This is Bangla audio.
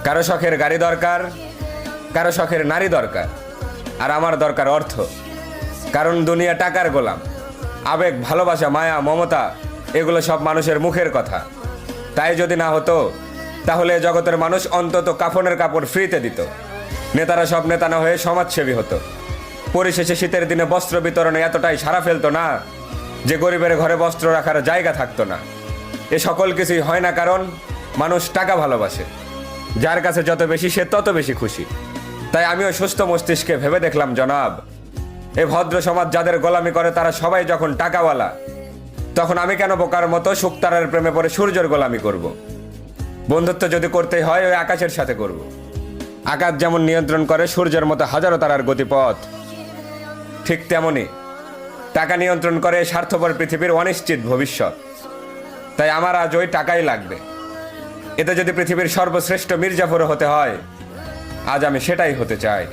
কারো শখের গাড়ি দরকার, কারো শখের নারী দরকার, আর আমার দরকার অর্থ। কারণ দুনিয়া টাকার গোলাম। আবেগ, ভালোবাসা, মায়া, মমতা এগুলো সব মানুষের মুখের কথা। তাই যদি না হতো তাহলে জগতের মানুষ অন্তত কাফনের কাপড় ফ্রিতে দিত। নেতারা সব নেতা না হয়ে সমাজসেবী হতো। পরিশেষে শীতের দিনে বস্ত্র বিতরণে এতটাই সাড়া ফেলতো না যে গরিবের ঘরে বস্ত্র রাখার জায়গা থাকতো না। এ সকল কিছুই হয় না কারণ মানুষ টাকা ভালোবাসে। যার কাছে যত বেশি সে তত বেশি খুশি। তাই আমিও সুস্থ মস্তিষ্কে ভেবে দেখলাম, জনাব, এ ভদ্র সমাজ যাদের গোলামি করে তারা সবাই যখন টাকাওয়ালা, তখন আমি কেন বোকার মতো শুকতারার প্রেমে পড়ে সূর্যের গোলামি করব? বন্ধুত্ব যদি করতেই হয় ওই আকাশের সাথে করব। আকাশ যেমন নিয়ন্ত্রণ করে সূর্যের মতো হাজারো তারার গতিপথ, ঠিক তেমনি টাকা নিয়ন্ত্রণ করে স্বার্থপর পৃথিবীর অনিশ্চিত ভবিষ্যৎ। তাই আমার আজ ওই টাকাই লাগবে। এতে যদি পৃথিবীর সর্বশ্রেষ্ঠ মির্জাফরও হতে হয়, আজ আমি সেটাই হতে চাই।